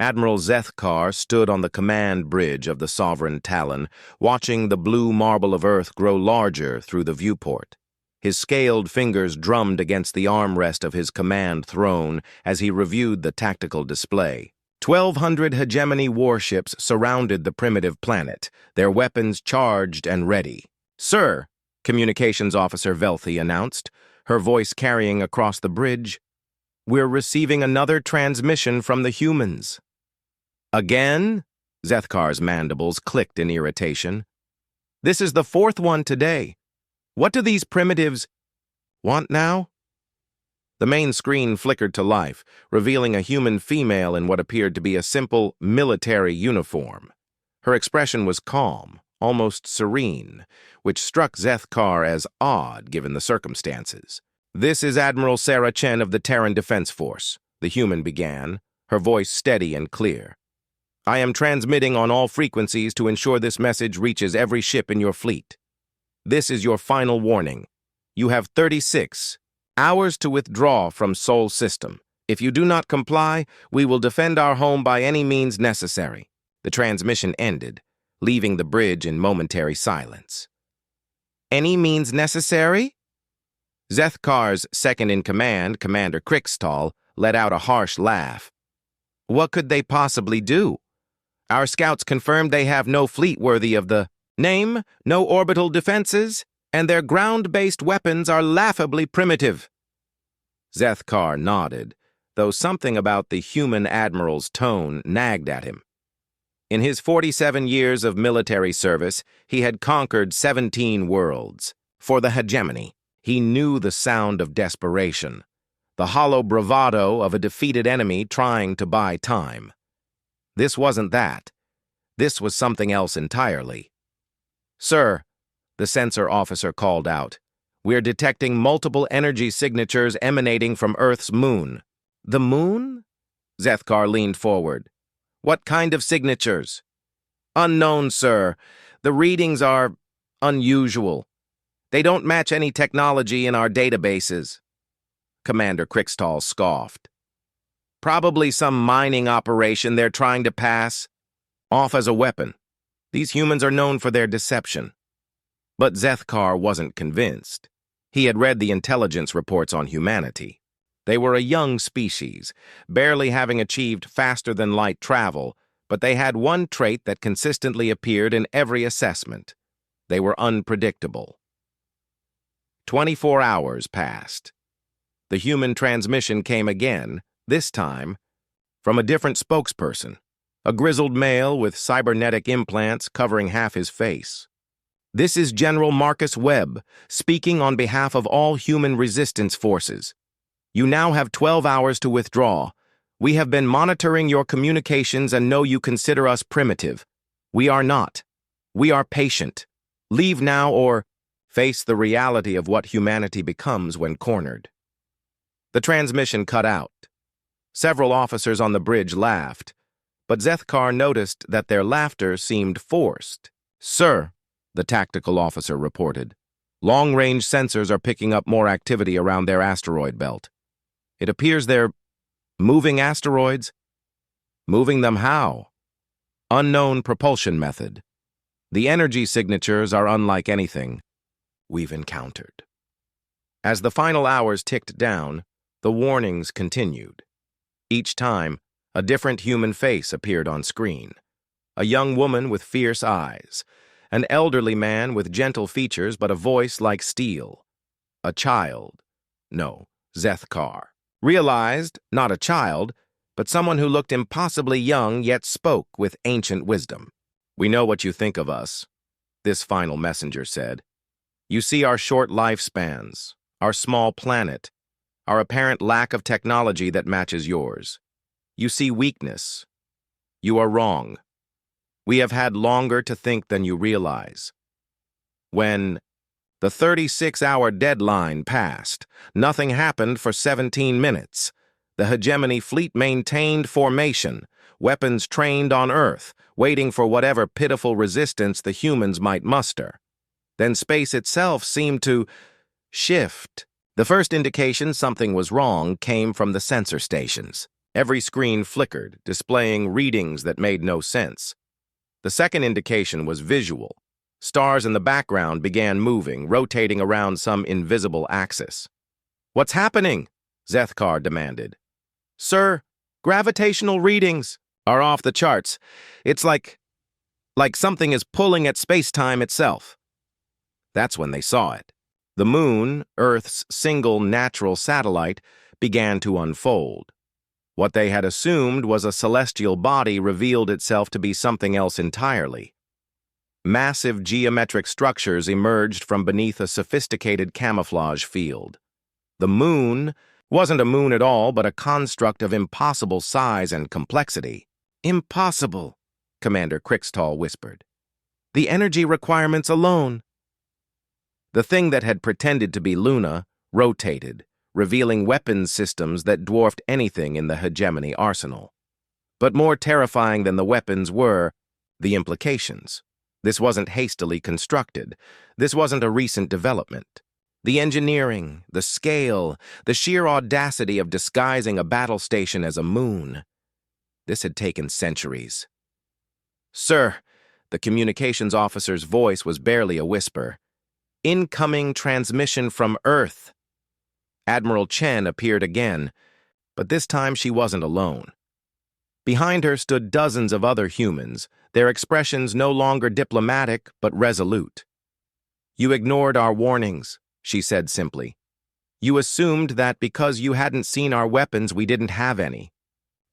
Admiral Zethkar stood on the command bridge of the Sovereign Talon, watching the blue marble of Earth grow larger through the viewport. His scaled fingers drummed against the armrest of his command throne as he reviewed the tactical display. 1,200 Hegemony warships surrounded the primitive planet, their weapons charged and ready. "Sir," Communications Officer Velthy announced, her voice carrying across the bridge, "we're receiving another transmission from the humans." "Again?" Zethkar's mandibles clicked in irritation. "This is the fourth one today. What do these primitives want now?" The main screen flickered to life, revealing a human female in what appeared to be a simple military uniform. Her expression was calm, almost serene, which struck Zethkar as odd given the circumstances. "This is Admiral Sarah Chen of the Terran Defense Force," the human began, her voice steady and clear. "I am transmitting on all frequencies to ensure this message reaches every ship in your fleet. This is your final warning. You have 36 hours to withdraw from Sol System. If you do not comply, we will defend our home by any means necessary." The transmission ended, leaving the bridge in momentary silence. "Any means necessary?" Zethkar's second-in-command, Commander Krikstal, let out a harsh laugh. "What could they possibly do? Our scouts confirmed they have no fleet worthy of the name, no orbital defenses, and their ground-based weapons are laughably primitive." Zethkar nodded, though something about the human admiral's tone nagged at him. In his 47 years of military service, he had conquered 17 worlds. For the Hegemony, he knew the sound of desperation, the hollow bravado of a defeated enemy trying to buy time. This wasn't that. This was something else entirely. "Sir," the sensor officer called out, "we're detecting multiple energy signatures emanating from Earth's moon." "The moon?" Zethkar leaned forward. "What kind of signatures?" "Unknown, sir. The readings are unusual. They don't match any technology in our databases." Commander Krikstal scoffed. "Probably some mining operation they're trying to pass off as a weapon. These humans are known for their deception." But Zethkar wasn't convinced. He had read the intelligence reports on humanity. They were a young species, barely having achieved faster-than-light travel, but they had one trait that consistently appeared in every assessment. They were unpredictable. 24 hours passed. The human transmission came again, this time from a different spokesperson, a grizzled male with cybernetic implants covering half his face. "This is General Marcus Webb, speaking on behalf of all human resistance forces. You now have 12 hours to withdraw. We have been monitoring your communications and know you consider us primitive. We are not. We are patient. Leave now or face the reality of what humanity becomes when cornered." The transmission cut out. Several officers on the bridge laughed, but Zethkar noticed that their laughter seemed forced. "Sir," the tactical officer reported, "long-range sensors are picking up more activity around their asteroid belt. It appears they're moving asteroids." "Moving them how?" "Unknown propulsion method. The energy signatures are unlike anything we've encountered." As the final hours ticked down, the warnings continued. Each time, a different human face appeared on screen. A young woman with fierce eyes, an elderly man with gentle features but a voice like steel. A child. No, Zethkar realized not a child, but someone who looked impossibly young yet spoke with ancient wisdom. "We know what you think of us," this final messenger said. "You see our short lifespans, our small planet, our apparent lack of technology that matches yours. You see weakness. You are wrong. We have had longer to think than you realize." When the 36-hour deadline passed, nothing happened for 17 minutes. The Hegemony fleet maintained formation, weapons trained on Earth, waiting for whatever pitiful resistance the humans might muster. Then space itself seemed to shift. The first indication something was wrong came from the sensor stations. Every screen flickered, displaying readings that made no sense. The second indication was visual. Stars in the background began moving, rotating around some invisible axis. "What's happening?" Zethkar demanded. "Sir, gravitational readings are off the charts. It's like something is pulling at space-time itself." That's when they saw it. The moon, Earth's single natural satellite, began to unfold. What they had assumed was a celestial body revealed itself to be something else entirely. Massive geometric structures emerged from beneath a sophisticated camouflage field. The moon wasn't a moon at all, but a construct of impossible size and complexity. "Impossible," Commander Crixtall whispered. "The energy requirements alone." The thing that had pretended to be Luna rotated, revealing weapons systems that dwarfed anything in the Hegemony arsenal. But more terrifying than the weapons were the implications. This wasn't hastily constructed. This wasn't a recent development. The engineering, the scale, the sheer audacity of disguising a battle station as a moon. This had taken centuries. "Sir," the communications officer's voice was barely a whisper. "Incoming transmission from Earth." Admiral Chen appeared again, but this time she wasn't alone. Behind her stood dozens of other humans, their expressions no longer diplomatic but resolute. "You ignored our warnings," she said simply. "You assumed that because you hadn't seen our weapons, we didn't have any.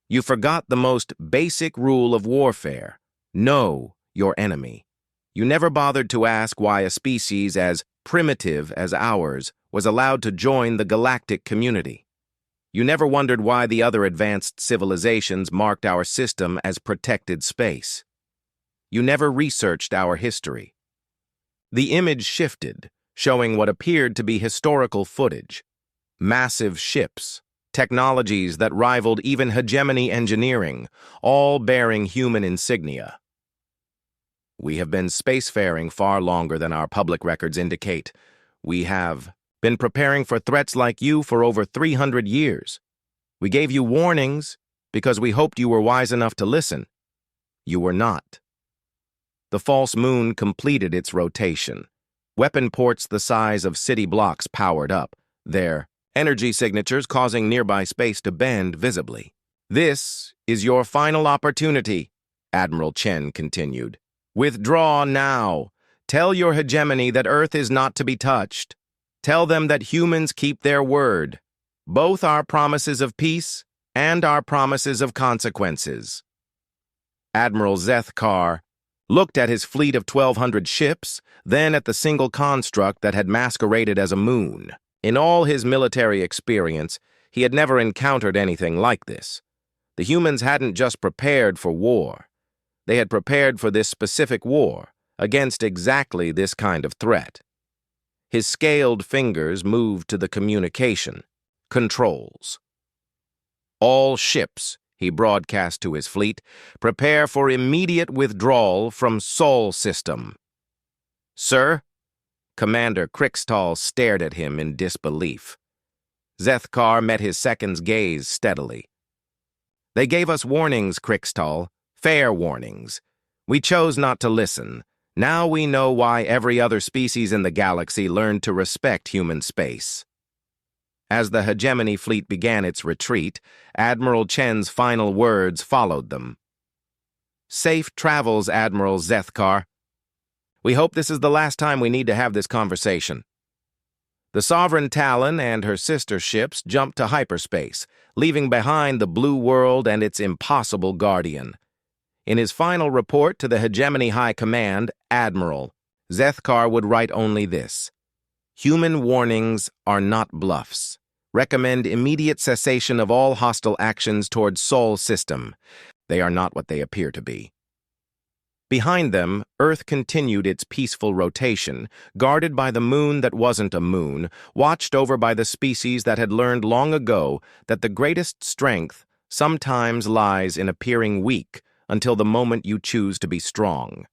You forgot the most basic rule of warfare: know your enemy. You never bothered to ask why a species as primitive as ours was allowed to join the galactic community. You never wondered why the other advanced civilizations marked our system as protected space. You never researched our history." The image shifted, showing what appeared to be historical footage. Massive ships, technologies that rivaled even hegemony engineering, all bearing human insignia. "We have been spacefaring far longer than our public records indicate. We have been preparing for threats like you for over 300 years. We gave you warnings because we hoped you were wise enough to listen. You were not." The false moon completed its rotation. Weapon ports the size of city blocks powered up, their energy signatures causing nearby space to bend visibly. "This is your final opportunity," Admiral Chen continued. "Withdraw now. Tell your hegemony that Earth is not to be touched. Tell them that humans keep their word, both our promises of peace and our promises of consequences." Admiral Zethkar looked at his fleet of 1,200 ships, then at the single construct that had masqueraded as a moon. In all his military experience, he had never encountered anything like this. The humans hadn't just prepared for war. They had prepared for this specific war, against exactly this kind of threat. His scaled fingers moved to the communication controls. "All ships," he broadcast to his fleet, "prepare for immediate withdrawal from Sol system." "Sir?" Commander Crixtall stared at him in disbelief. Zethkar met his second's gaze steadily. "They gave us warnings, Crixtall. Fair warnings. We chose not to listen. Now we know why every other species in the galaxy learned to respect human space." As the Hegemony fleet began its retreat, Admiral Chen's final words followed them. "Safe travels, Admiral Zethkar. We hope this is the last time we need to have this conversation." The Sovereign Talon and her sister ships jumped to hyperspace, leaving behind the Blue World and its impossible guardian. In his final report to the Hegemony High Command, Admiral Zethkar would write only this: "Human warnings are not bluffs. Recommend immediate cessation of all hostile actions towards Sol system. They are not what they appear to be." Behind them, Earth continued its peaceful rotation, guarded by the moon that wasn't a moon, watched over by the species that had learned long ago that the greatest strength sometimes lies in appearing weak until the moment you choose to be strong.